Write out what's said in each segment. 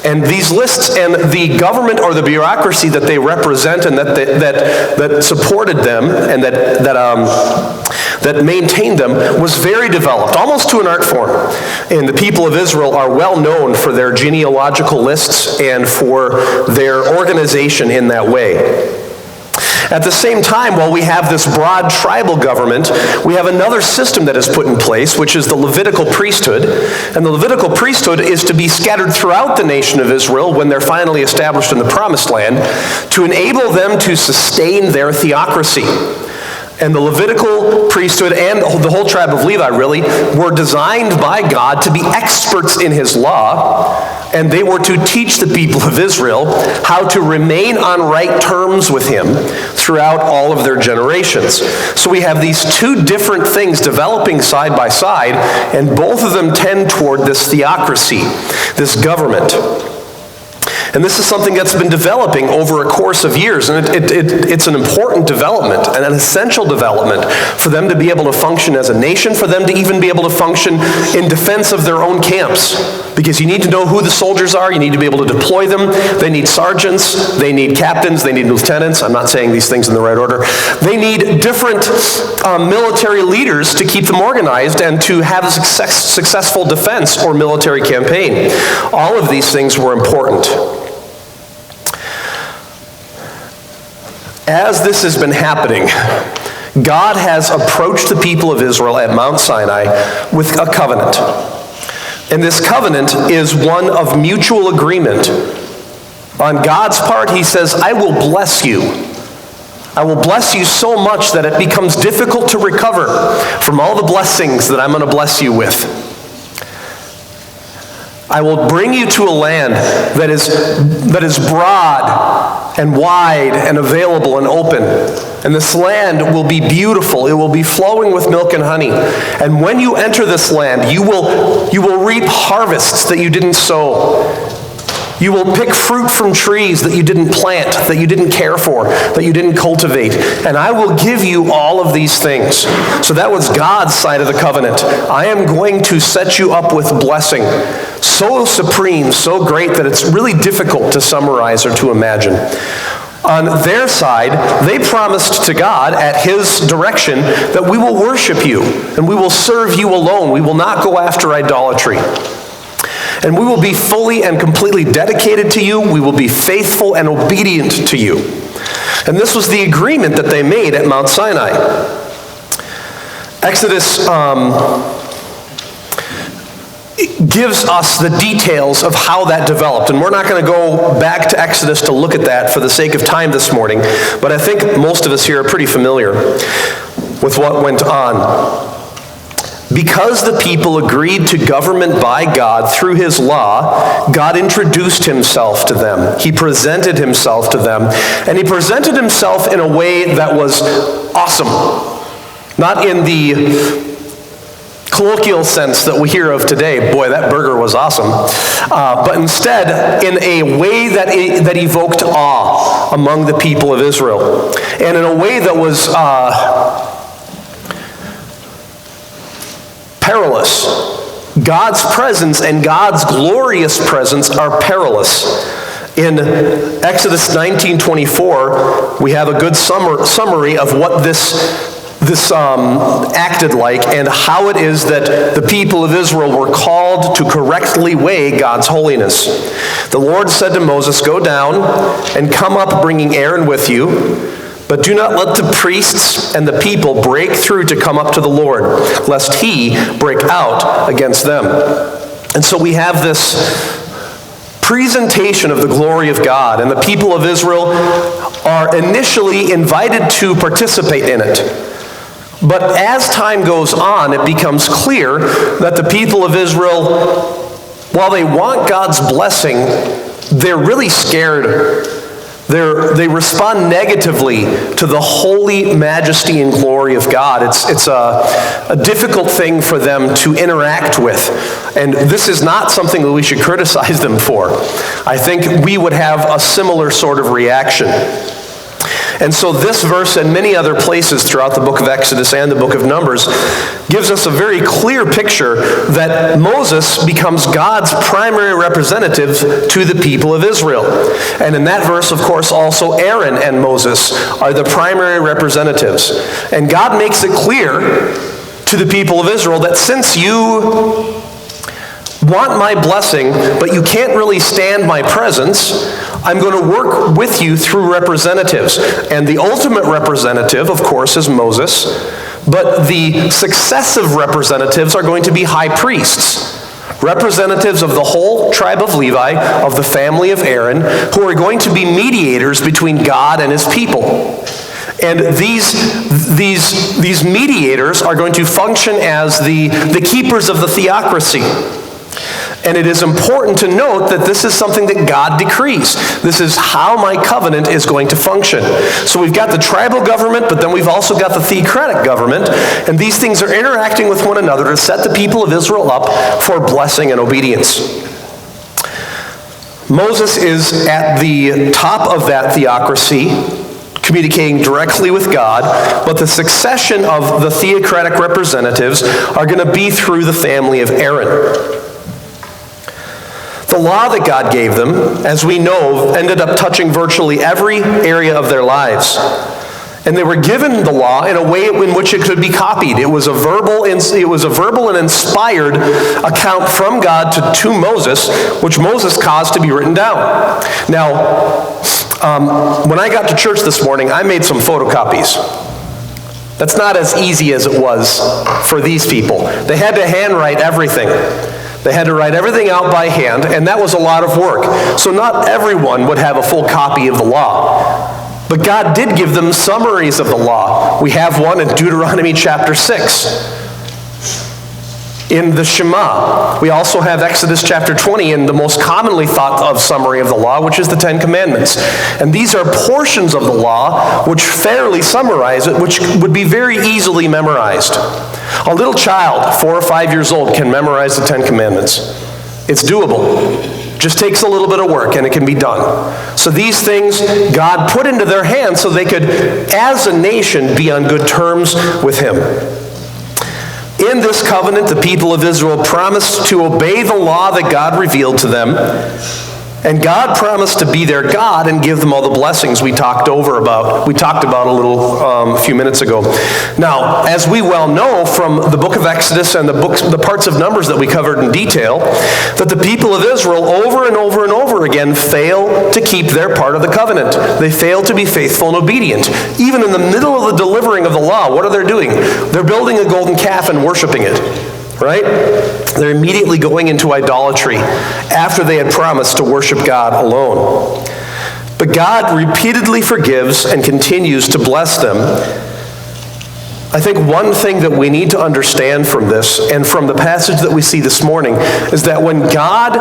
And these lists and the government or the bureaucracy that they represent and that supported them and that maintained them was very developed, almost to an art form. And the people of Israel are well known for their genealogical lists and for their organization in that way. At the same time, while we have this broad tribal government, we have another system that is put in place, which is the Levitical priesthood. And the Levitical priesthood is to be scattered throughout the nation of Israel when they're finally established in the Promised Land, to enable them to sustain their theocracy. And the Levitical priesthood and the whole tribe of Levi, really, were designed by God to be experts in his law, and they were to teach the people of Israel how to remain on right terms with him throughout all of their generations. So we have these two different things developing side by side, and both of them tend toward this theocracy, this government. And this is something that's been developing over a course of years, and it's an important development, and an essential development for them to be able to function as a nation, for them to even be able to function in defense of their own camps. Because you need to know who the soldiers are, you need to be able to deploy them. They need sergeants, they need captains, they need lieutenants. I'm not saying these things in the right order. They need different military leaders to keep them organized and to have a successful defense or military campaign. All of these things were important. As this has been happening, God has approached the people of Israel at Mount Sinai with a covenant. And this covenant is one of mutual agreement. On God's part, he says, I will bless you. I will bless you so much that it becomes difficult to recover from all the blessings that I'm going to bless you with. I will bring you to a land that is broad and wide and available and open. And this land will be beautiful. It will be flowing with milk and honey. And when you enter this land, you will reap harvests that you didn't sow. You will pick fruit from trees that you didn't plant, that you didn't care for, that you didn't cultivate. And I will give you all of these things. So that was God's side of the covenant. I am going to set you up with blessing. So supreme, so great that it's really difficult to summarize or to imagine. On their side, they promised to God at his direction that we will worship you and we will serve you alone. We will not go after idolatry. And we will be fully and completely dedicated to you. We will be faithful and obedient to you. And this was the agreement that they made at Mount Sinai. Exodus gives us the details of how that developed. And we're not going to go back to Exodus to look at that for the sake of time this morning. But I think most of us here are pretty familiar with what went on. Because the people agreed to government by God through his law, God introduced himself to them. He presented himself to them. And he presented himself in a way that was awesome. Not in the colloquial sense that we hear of today. Boy, that burger was awesome. But instead, in a way that evoked awe among the people of Israel. And in a way that was perilous. God's presence and God's glorious presence are perilous. In Exodus 19:24, we have a good summary of what this acted like and how it is that the people of Israel were called to correctly weigh God's holiness. The Lord said to Moses, "Go down and come up bringing Aaron with you. But do not let the priests and the people break through to come up to the Lord, lest he break out against them." And so we have this presentation of the glory of God, and the people of Israel are initially invited to participate in it. But as time goes on, it becomes clear that the people of Israel, while they want God's blessing, they're really scared. They respond negatively to the holy majesty and glory of God. It's a difficult thing for them to interact with. And this is not something that we should criticize them for. I think we would have a similar sort of reaction. And so this verse and many other places throughout the book of Exodus and the book of Numbers gives us a very clear picture that Moses becomes God's primary representative to the people of Israel. And in that verse, of course, also Aaron and Moses are the primary representatives. And God makes it clear to the people of Israel that since you want my blessing, but you can't really stand my presence, I'm going to work with you through representatives. And the ultimate representative, of course, is Moses, but the successive representatives are going to be high priests, representatives of the whole tribe of Levi, of the family of Aaron, who are going to be mediators between God and his people. And these mediators are going to function as the keepers of the theocracy. And it is important to note that this is something that God decrees. This is how my covenant is going to function. So we've got the tribal government, but then we've also got the theocratic government. And these things are interacting with one another to set the people of Israel up for blessing and obedience. Moses is at the top of that theocracy, communicating directly with God, but the succession of the theocratic representatives are going to be through the family of Aaron. The law that God gave them, as we know, ended up touching virtually every area of their lives. And they were given the law in a way in which it could be copied. It was a verbal and inspired account from God to Moses, which Moses caused to be written down. Now, when I got to church this morning, I made some photocopies. That's not as easy as it was for these people. They had to handwrite everything. They had to write everything out by hand, and that was a lot of work. So not everyone would have a full copy of the law. But God did give them summaries of the law. We have one in Deuteronomy chapter 6. In the Shema. We also have Exodus chapter 20 in the most commonly thought of summary of the law, which is the Ten Commandments. And these are portions of the law which fairly summarize it, which would be very easily memorized. A little child, 4 or 5 years old, can memorize the Ten Commandments. It's doable. Just takes a little bit of work and it can be done. So these things God put into their hands so they could, as a nation, be on good terms with him. In this covenant, the people of Israel promised to obey the law that God revealed to them. And God promised to be their God and give them all the blessings we talked about a few minutes ago. Now, as we well know from the book of Exodus and the parts of Numbers that we covered in detail, that the people of Israel over and over and over again fail to keep their part of the covenant. They fail to be faithful and obedient. Even in the middle of the delivering of the law, what are they doing? They're building a golden calf and worshiping it. Right? They're immediately going into idolatry after they had promised to worship God alone. But God repeatedly forgives and continues to bless them. I think one thing that we need to understand from this and from the passage that we see this morning is that when God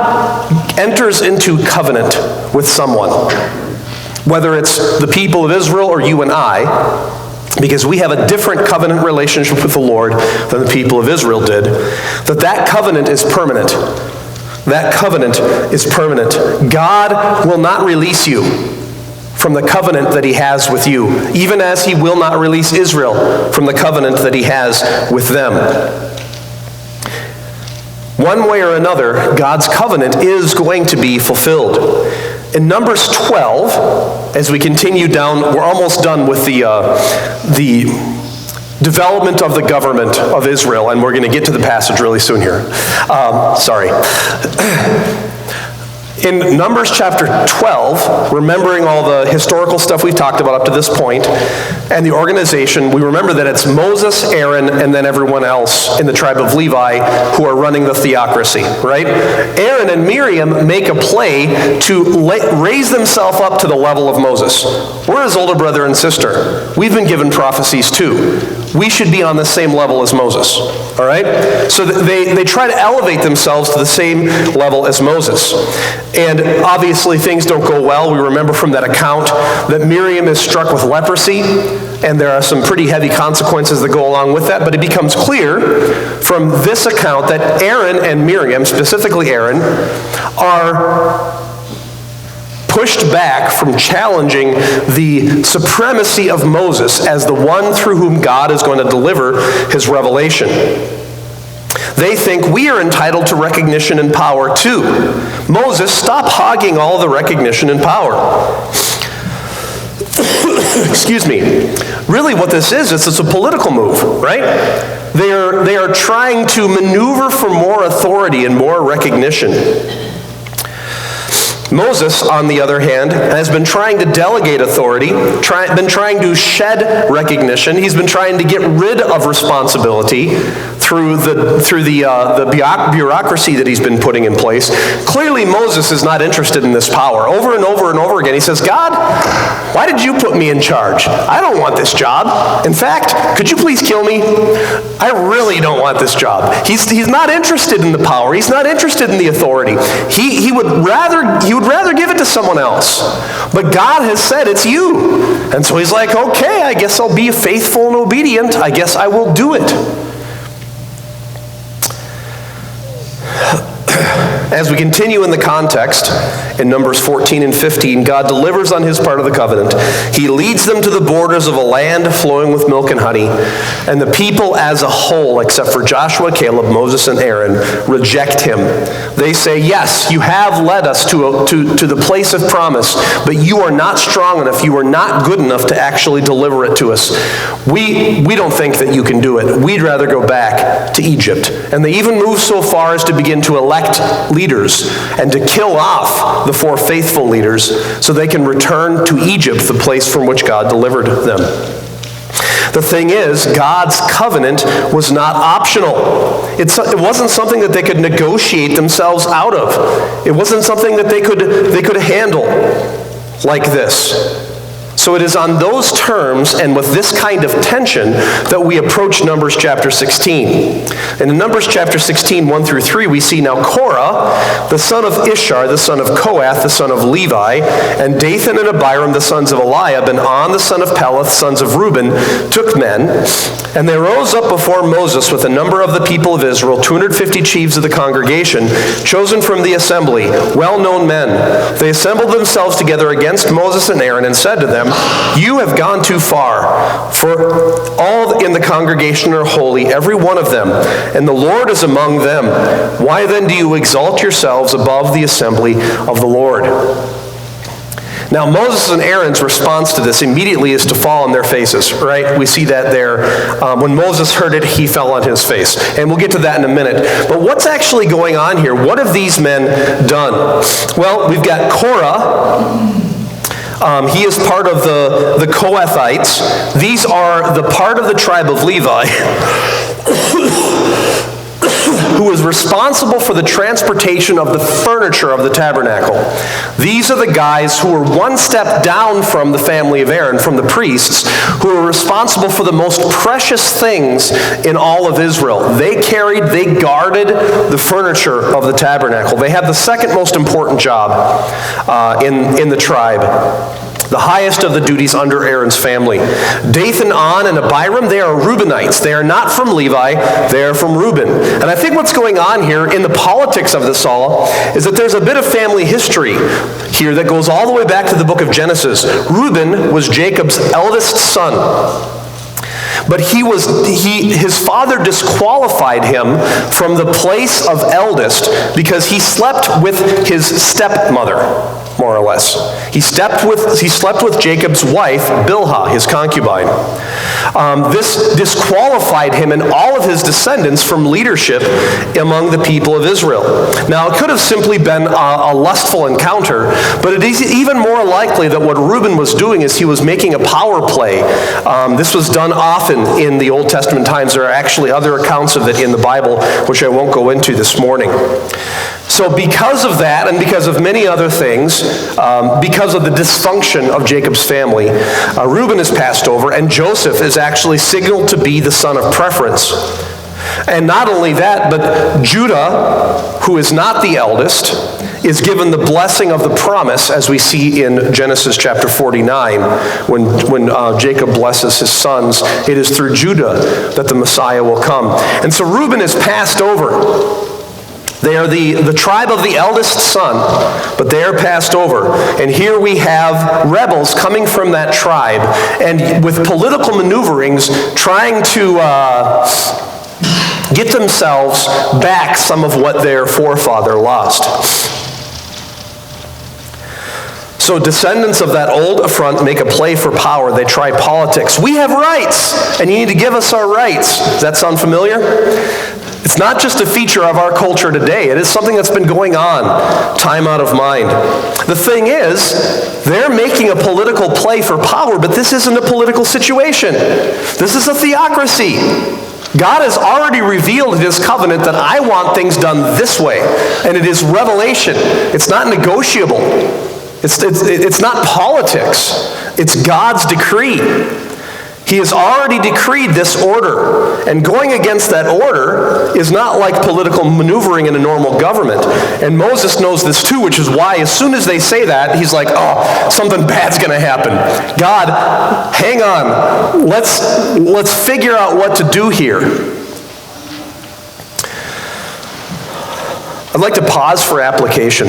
enters into covenant with someone, whether it's the people of Israel or you and I, because we have a different covenant relationship with the Lord than the people of Israel did, that covenant is permanent. That covenant is permanent. God will not release you from the covenant that he has with you, even as he will not release Israel from the covenant that he has with them. One way or another, God's covenant is going to be fulfilled. In Numbers 12, as we continue down, we're almost done with the development of the government of Israel, and we're going to get to the passage really soon here. In Numbers chapter 12, remembering all the historical stuff we've talked about up to this point, and the organization, we remember that it's Moses, Aaron, and then everyone else in the tribe of Levi who are running the theocracy, right? Aaron and Miriam make a play to raise themselves up to the level of Moses. We're his older brother and sister. We've been given prophecies too. We should be on the same level as Moses, all right? So they try to elevate themselves to the same level as Moses. And obviously things don't go well. We remember from that account that Miriam is struck with leprosy, and there are some pretty heavy consequences that go along with that, but it becomes clear from this account that Aaron and Miriam, specifically Aaron, are pushed pushed back from challenging the supremacy of Moses as the one through whom God is going to deliver his revelation. They think we are entitled to recognition and power too. Moses, stop hogging all the recognition and power. Excuse me. Really what this is it's a political move, right? They are trying to maneuver for more authority and more recognition. Moses, on the other hand, has been trying to delegate authority, been trying to shed recognition. He's been trying to get rid of responsibility through the bureaucracy that he's been putting in place. Clearly, Moses is not interested in this power. Over and over and over again, he says, God, why did you put me in charge? I don't want this job. In fact, could you please kill me? I really don't want this job. He's not interested in the power. He's not interested in the authority. He would rather give it to someone else. But God has said it's you. And so he's like, okay, I guess I'll be faithful and obedient. I guess I will do it. As we continue in the context, in Numbers 14 and 15, God delivers on his part of the covenant. He leads them to the borders of a land flowing with milk and honey, and the people as a whole, except for Joshua, Caleb, Moses, and Aaron, reject him. They say, yes, you have led us to the place of promise, but you are not strong enough, you are not good enough to actually deliver it to us. We don't think that you can do it. We'd rather go back to Egypt. And they even move so far as to begin to elect leaders and to kill off the 4 faithful leaders so they can return to Egypt, the place from which God delivered them. The thing is, God's covenant was not optional. It wasn't something that they could negotiate themselves out of. It wasn't something that they could handle like this. So it is on those terms and with this kind of tension that we approach Numbers chapter 16. And in Numbers chapter 16, 1 through 3, we see now Korah, the son of Ishar, the son of Kohath, the son of Levi, and Dathan and Abiram, the sons of Eliab, and On, the son of Peleth, sons of Reuben, took men, and they rose up before Moses with a number of the people of Israel, 250 chiefs of the congregation, chosen from the assembly, well-known men. They assembled themselves together against Moses and Aaron and said to them, you have gone too far, for all in the congregation are holy, every one of them, and the Lord is among them. Why then do you exalt yourselves above the assembly of the Lord? Now, Moses and Aaron's response to this immediately is to fall on their faces, right? We see that there. When Moses heard it, he fell on his face. And we'll get to that in a minute. But what's actually going on here? What have these men done? Well, we've got Korah. He is part of the Kohathites. These are the part of the tribe of Levi who is responsible for the transportation of the furniture of the tabernacle. These are the guys who are one step down from the family of Aaron, from the priests, who are responsible for the most precious things in all of Israel. They guarded the furniture of the tabernacle. They have the second most important job in the tribe. The highest of the duties under Aaron's family. Dathan, On, and Abiram, they are Reubenites. They are not from Levi, they are from Reuben. And I think what's going on here in the politics of this all is that there's a bit of family history here that goes all the way back to the book of Genesis. Reuben was Jacob's eldest son. But his father disqualified him from the place of eldest because he slept with his stepmother, more or less. He slept with Jacob's wife, Bilhah, his concubine. This disqualified him and all of his descendants from leadership among the people of Israel. Now, it could have simply been a lustful encounter, but it is even more likely that what Reuben was doing is he was making a power play. This was done often in the Old Testament times. There are actually other accounts of it in the Bible, which I won't go into this morning. So because of that, and because of many other things, because of the dysfunction of Jacob's family, Reuben is passed over, and Joseph is actually signaled to be the son of preference. And not only that, but Judah, who is not the eldest, is given the blessing of the promise, as we see in Genesis chapter 49, when Jacob blesses his sons. It is through Judah that the Messiah will come. And so Reuben is passed over. They are the tribe of the eldest son, but they are passed over. And here we have rebels coming from that tribe, and with political maneuverings, trying to get themselves back some of what their forefather lost. So descendants of that old affront make a play for power. They try politics. We have rights, and you need to give us our rights. Does that sound familiar? It's not just a feature of our culture today. It is something that's been going on time out of mind. The thing is, they're making a political play for power, but this isn't a political situation. This is a theocracy. God has already revealed in His covenant that I want things done this way, and it is revelation. It's not negotiable. It's not politics. It's God's decree. He has already decreed this order, and going against that order is not like political maneuvering in a normal government. And Moses knows this too, which is why as soon as they say that, he's like, oh, something bad's going to happen. God, hang on. Let's figure out what to do here. I'd like to pause for application.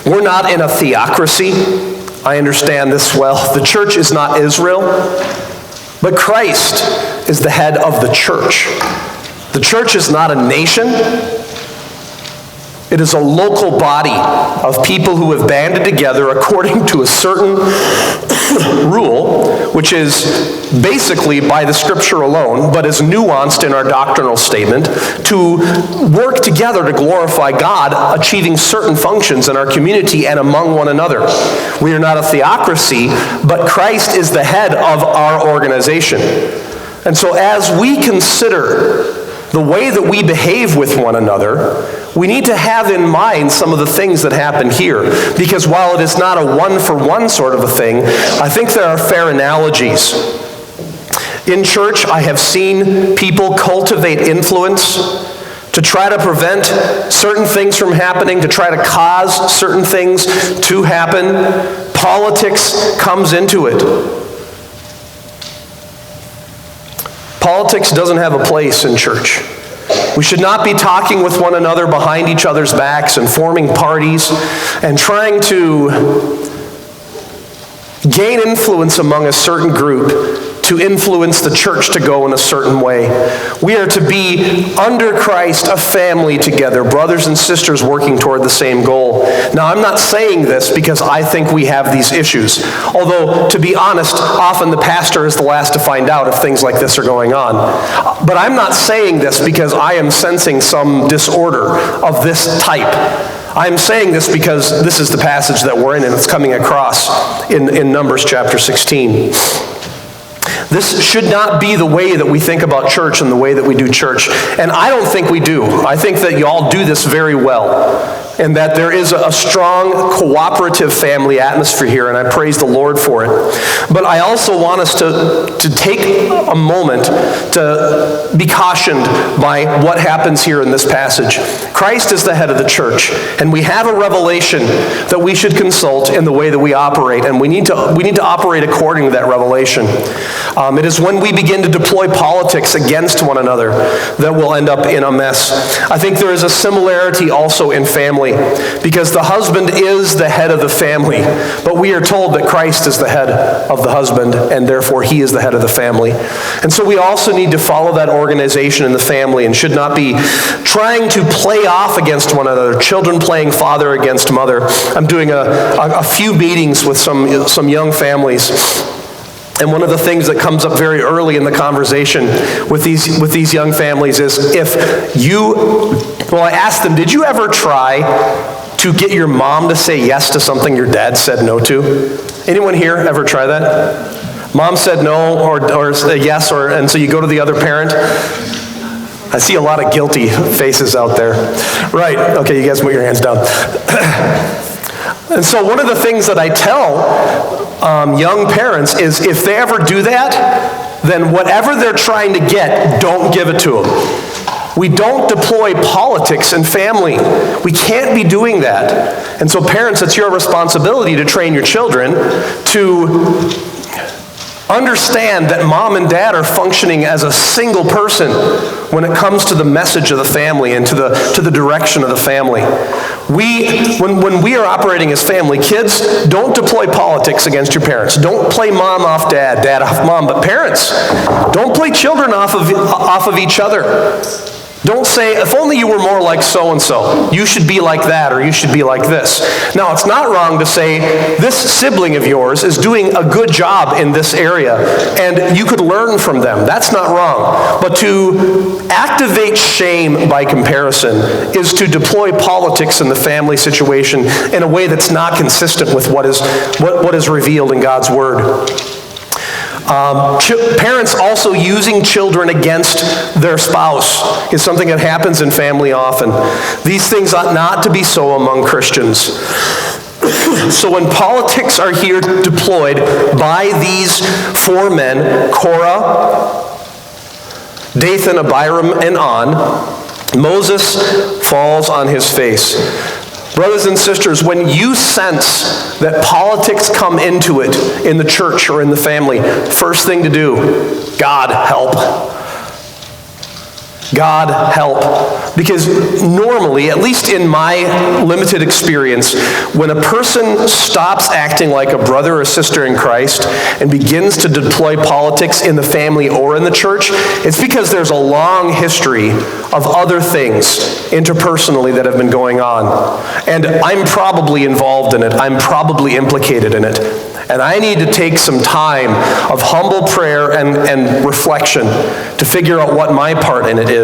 We're not in a theocracy. I understand this well. The church is not Israel. But Christ is the head of the church. The church is not a nation. It is a local body of people who have banded together according to a certain rule, which is basically by the Scripture alone, but is nuanced in our doctrinal statement, to work together to glorify God, achieving certain functions in our community and among one another. We are not a theocracy, but Christ is the head of our organization. And so as we consider the way that we behave with one another, we need to have in mind some of the things that happen here. Because while it is not a one-for-one sort of a thing, I think there are fair analogies. In church, I have seen people cultivate influence to try to prevent certain things from happening, to try to cause certain things to happen. Politics comes into it. Politics doesn't have a place in church. We should not be talking with one another behind each other's backs and forming parties and trying to gain influence among a certain group to influence the church to go in a certain way. We are to be under Christ, a family together, brothers and sisters working toward the same goal. Now, I'm not saying this because I think we have these issues. Although, to be honest, often the pastor is the last to find out if things like this are going on. But I'm not saying this because I am sensing some disorder of this type. I'm saying this because this is the passage that we're in, and it's coming across in Numbers chapter 16. This should not be the way that we think about church and the way that we do church. And I don't think we do. I think that you all do this very well. And that there is a strong cooperative family atmosphere here, and I praise the Lord for it. But I also want us to take a moment to be cautioned by what happens here in this passage. Christ is the head of the church, and we have a revelation that we should consult in the way that we operate, and we need to operate according to that revelation. It is when we begin to deploy politics against one another that we'll end up in a mess. I think there is a similarity also in family, because the husband is the head of the family, but we are told that Christ is the head of the husband, and therefore he is the head of the family. And so we also need to follow that organization in the family and should not be trying to play off against one another, children playing father against mother. I'm doing a few meetings with some young families. And one of the things that comes up very early in the conversation with these young families is I asked them, did you ever try to get your mom to say yes to something your dad said no to? Anyone here ever try that? Mom said no or yes, and so you go to the other parent? I see a lot of guilty faces out there. Right, okay, you guys put your hands down. And so one of the things that I tell young parents is if they ever do that, then whatever they're trying to get, don't give it to them. We don't deploy politics in family. We can't be doing that. And so parents, it's your responsibility to train your children to Understand that mom and dad are functioning as a single person when it comes to the message of the family and to the direction of the family. When we are operating as family, kids, don't deploy politics against your parents. Don't play mom off dad, dad off mom. But parents, don't play children off of each other. Don't say, if only you were more like so-and-so. You should be like that, or you should be like this. Now, it's not wrong to say, this sibling of yours is doing a good job in this area, and you could learn from them. That's not wrong. But to activate shame by comparison is to deploy politics in the family situation in a way that's not consistent with what is revealed in God's Word. Parents also using children against their spouse is something that happens in family often. These things ought not to be so among Christians. So when politics are here deployed by these four men, Korah, Dathan, Abiram, and On, Moses falls on his face. Brothers and sisters, when you sense that politics come into it in the church or in the family, first thing to do, God help. God help. Because normally, at least in my limited experience, when a person stops acting like a brother or sister in Christ and begins to deploy politics in the family or in the church, it's because there's a long history of other things interpersonally that have been going on. And I'm probably involved in it. I'm probably implicated in it. And I need to take some time of humble prayer and reflection to figure out what my part in it is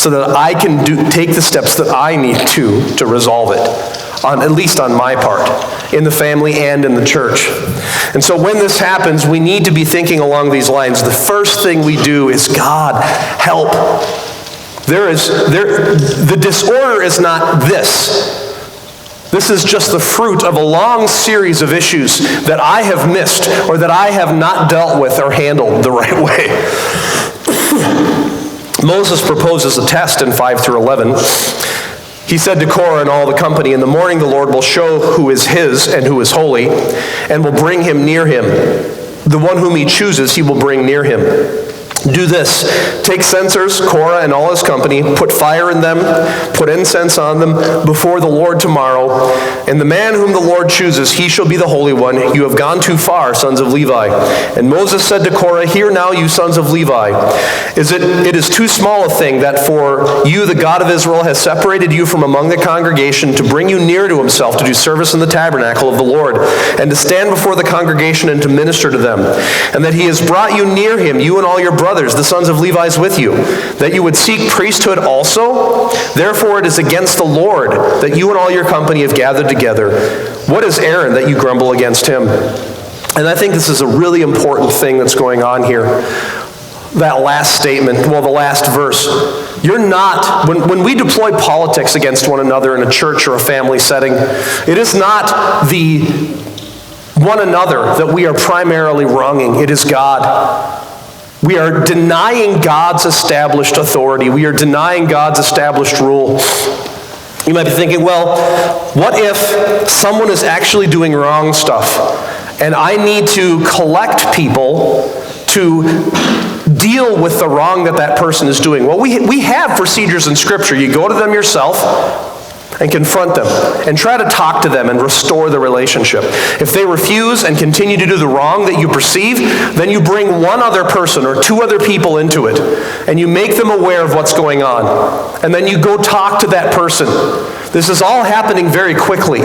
so that I can take the steps that I need to resolve it, at least on my part, in the family and in the church. And so when this happens, we need to be thinking along these lines. The first thing we do is, God, help. The disorder is not this. This is just the fruit of a long series of issues that I have missed or that I have not dealt with or handled the right way. Moses proposes a test in 5 through 11. He said to Korah and all the company, "In the morning the Lord will show who is his and who is holy, and will bring him near him. The one whom he chooses he will bring near him. Do this, take censers, Korah and all his company, put fire in them, put incense on them before the Lord tomorrow. And the man whom the Lord chooses, he shall be the holy one. You have gone too far, sons of Levi." And Moses said to Korah, "Hear now, you sons of Levi. It is too small a thing that for you the God of Israel has separated you from among the congregation to bring you near to himself to do service in the tabernacle of the Lord, and to stand before the congregation and to minister to them. And that he has brought you near him, you and all your brothers, the sons of Levi with you, that you would seek priesthood also? Therefore it is against the Lord that you and all your company have gathered together. What is Aaron that you grumble against him?" And I think this is a really important thing that's going on here. That last statement, the last verse. You're not, when we deploy politics against one another in a church or a family setting, it is not the one another that we are primarily wronging. It is God. We are denying God's established authority. We are denying God's established rule. You might be thinking, well, what if someone is actually doing wrong stuff and I need to collect people to deal with the wrong that person is doing? Well, we have procedures in Scripture. You go to them yourself and confront them and try to talk to them and restore the relationship. If they refuse and continue to do the wrong that you perceive, then you bring one other person or two other people into it and you make them aware of what's going on. And then you go talk to that person. This is all happening very quickly.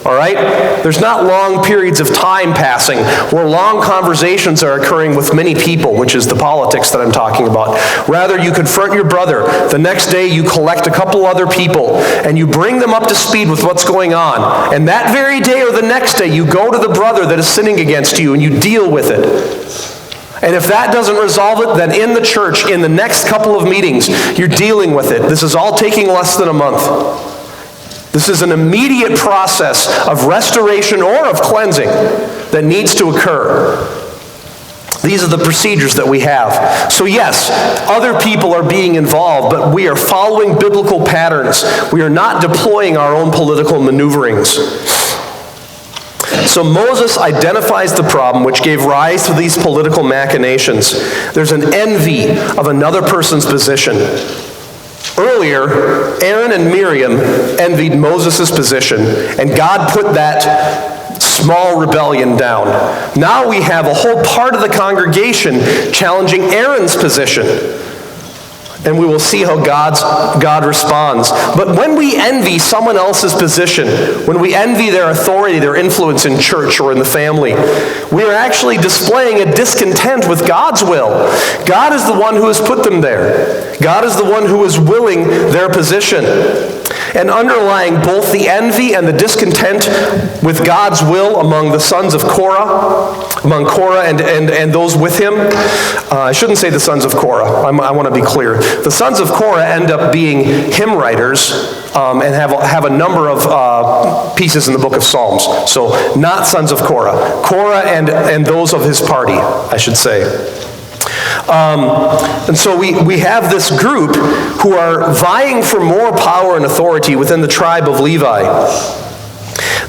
All right? There's not long periods of time passing where long conversations are occurring with many people, which is the politics that I'm talking about. Rather, you confront your brother. The next day, you collect a couple other people, and you bring them up to speed with what's going on. And that very day or the next day, you go to the brother that is sinning against you, and you deal with it. And if that doesn't resolve it, then in the church, in the next couple of meetings, you're dealing with it. This is all taking less than a month. This is an immediate process of restoration or of cleansing that needs to occur. These are the procedures that we have. So yes, other people are being involved, but we are following biblical patterns. We are not deploying our own political maneuverings. So Moses identifies the problem which gave rise to these political machinations. There's an envy of another person's position. Earlier, Aaron and Miriam envied Moses' position, and God put that small rebellion down. Now we have a whole part of the congregation challenging Aaron's position. And we will see how God responds. But when we envy someone else's position, when we envy their authority, their influence in church or in the family, we are actually displaying a discontent with God's will. God is the one who has put them there. God is the one who is willing their position. And underlying both the envy and the discontent with God's will among the sons of Korah, among Korah and those with him. I shouldn't say the sons of Korah. I want to be clear. The sons of Korah end up being hymn writers and have a number of pieces in the book of Psalms. So not sons of Korah. Korah and those of his party, I should say. And so we have this group who are vying for more power and authority within the tribe of Levi.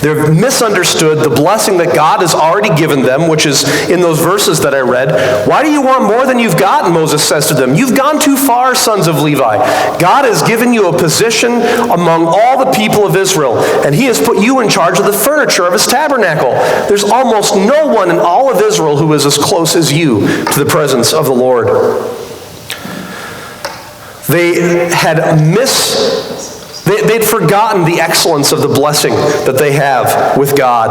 They've misunderstood the blessing that God has already given them, which is in those verses that I read. Why do you want more than you've gotten, Moses says to them. You've gone too far, sons of Levi. God has given you a position among all the people of Israel, and he has put you in charge of the furniture of his tabernacle. There's almost no one in all of Israel who is as close as you to the presence of the Lord. They had They'd forgotten the excellence of the blessing that they have with God,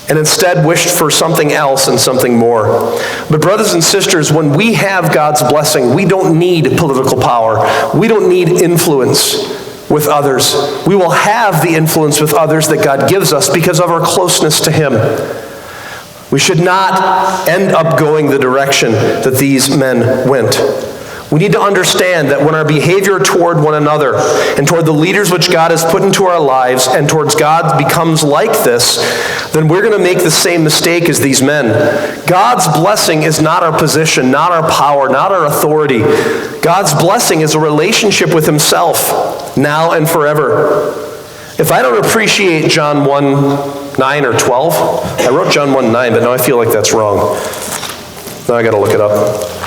and instead wished for something else and something more. But brothers and sisters, when we have God's blessing, we don't need political power. We don't need influence with others. We will have the influence with others that God gives us because of our closeness to him. We should not end up going the direction that these men went. We need to understand that when our behavior toward one another and toward the leaders which God has put into our lives and towards God becomes like this, then we're going to make the same mistake as these men. God's blessing is not our position, not our power, not our authority. God's blessing is a relationship with himself, now and forever. If I don't appreciate John 1:9 or 12, I wrote John 1:9, but now I feel like that's wrong. Now I got to look it up.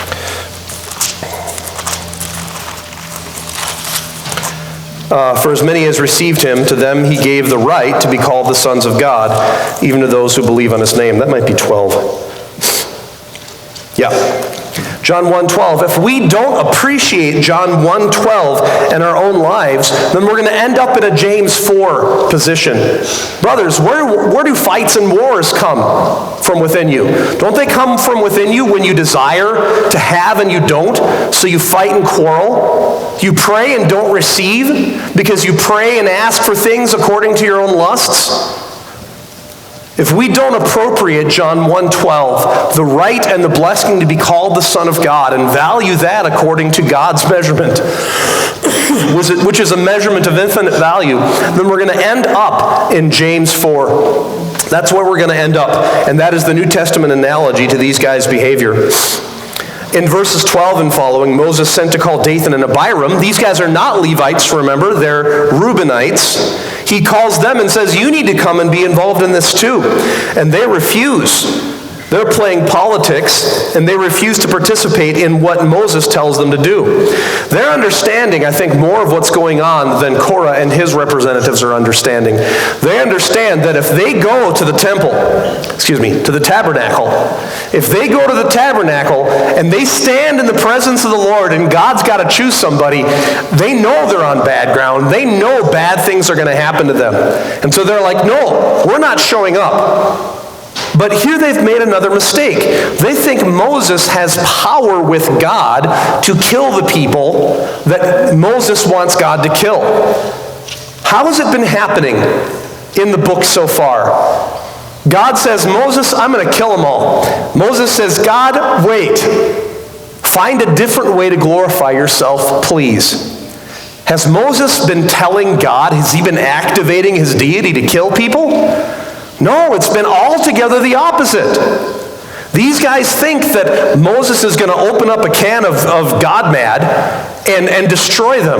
For as many as received him, to them he gave the right to be called the sons of God, even to those who believe on his name. That might be 12. Yeah. John 1:12. If we don't appreciate John 1:12 in our own lives, then we're going to end up in a James 4 position. Brothers, where do fights and wars come from within you? Don't they come from within you when you desire to have and you don't, so you fight and quarrel? You pray and don't receive because you pray and ask for things according to your own lusts? If we don't appropriate John 1:12, the right and the blessing to be called the Son of God, and value that according to God's measurement, which is a measurement of infinite value, then we're going to end up in James 4. That's where we're going to end up, and that is the New Testament analogy to these guys' behavior. In verses 12 and following, Moses sent to call Dathan and Abiram. These guys are not Levites, remember, they're Reubenites. He calls them and says, you need to come and be involved in this too. And they refuse. They're playing politics, and they refuse to participate in what Moses tells them to do. They're understanding, I think, more of what's going on than Korah and his representatives are understanding. They understand that if they go to the to the tabernacle, if they go to the tabernacle and they stand in the presence of the Lord and God's got to choose somebody, they know they're on bad ground. They know bad things are going to happen to them. And so they're like, no, we're not showing up. But here they've made another mistake. They think Moses has power with God to kill the people that Moses wants God to kill. How has it been happening in the book so far? God says, Moses, I'm going to kill them all. Moses says, God, wait. Find a different way to glorify yourself, please. Has Moses been telling God, has he been activating his deity to kill people? No, it's been altogether the opposite. These guys think that Moses is going to open up a can of God mad and destroy them.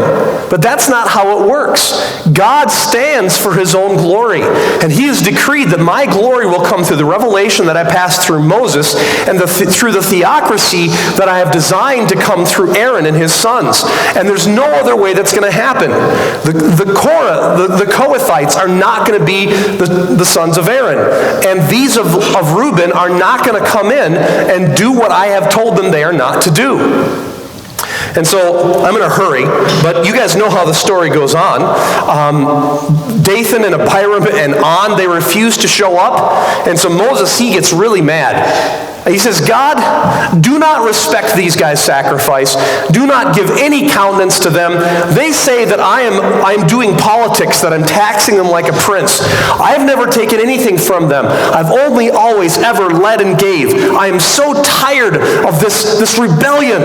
But that's not how it works. God stands for his own glory, and he has decreed that my glory will come through the revelation that I passed through Moses and through the theocracy that I have designed to come through Aaron and his sons. And there's no other way that's going to happen. The Kohathites are not going to be the sons of Aaron, and these of Reuben are not going to come in and do what I have told them they are not to do. And so I'm in a hurry, but you guys know how the story goes on. Dathan and Abiram and On, they refuse to show up. And so Moses, he gets really mad. He says, God, do not respect these guys' sacrifice. Do not give any countenance to them. They say that I am doing politics, that I'm taxing them like a prince. I have never taken anything from them. I've only always ever led and gave. I am so tired of this rebellion.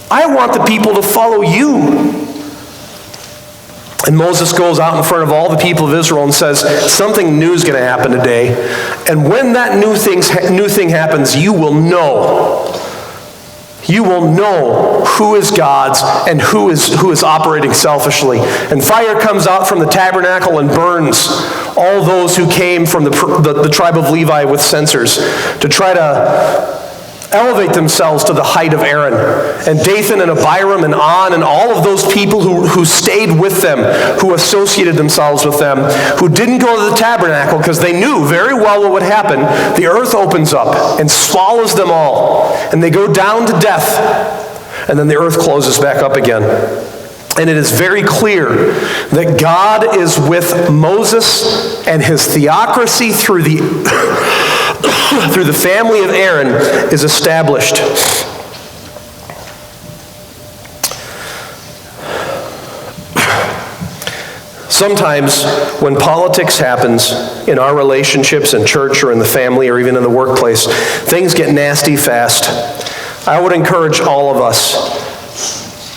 I want the people to follow you. And Moses goes out in front of all the people of Israel and says, something new is going to happen today. And when that new thing happens, you will know. You will know who is God's and who is operating selfishly. And fire comes out from the tabernacle and burns all those who came from the tribe of Levi with censers to try to elevate themselves to the height of Aaron. And Dathan and Abiram and On and all of those people who stayed with them, who associated themselves with them, who didn't go to the tabernacle because they knew very well what would happen. The earth opens up and swallows them all. And they go down to death. And then the earth closes back up again. And it is very clear that God is with Moses and his theocracy through the family of Aaron is established. Sometimes when politics happens in our relationships in church or in the family or even in the workplace, things get nasty fast. I would encourage all of us,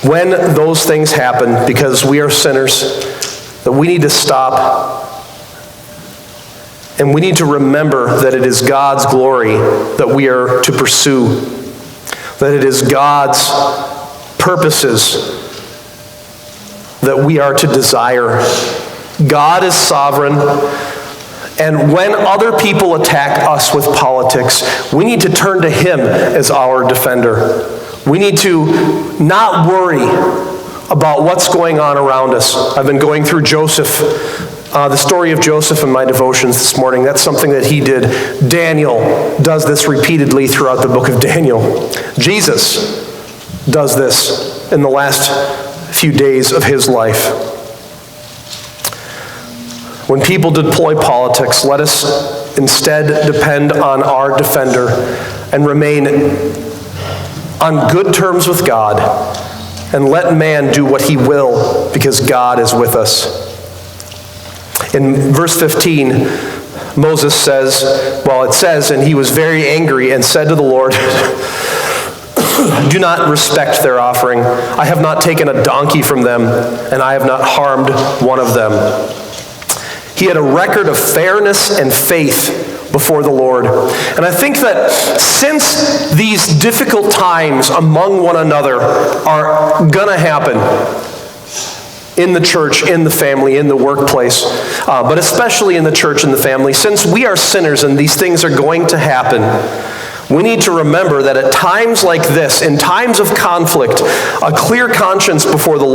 when those things happen, because we are sinners, that we need to stop and we need to remember that it is God's glory that we are to pursue, that it is God's purposes that we are to desire. God is sovereign, and when other people attack us with politics, we need to turn to him as our defender. We need to not worry about what's going on around us. I've been going through Joseph, the story of Joseph in my devotions this morning. That's something that he did. Daniel does this repeatedly throughout the book of Daniel. Jesus does this in the last few days of his life. When people deploy politics, let us instead depend on our defender and remain on good terms with God, and let man do what he will, because God is with us. In verse 15, Moses says, it says, and he was very angry and said to the Lord, do not respect their offering. I have not taken a donkey from them, and I have not harmed one of them. He had a record of fairness and faith before the Lord. And I think that since these difficult times among one another are going to happen in the church, in the family, in the workplace, but especially in the church and the family, since we are sinners and these things are going to happen, we need to remember that at times like this, in times of conflict, a clear conscience before the Lord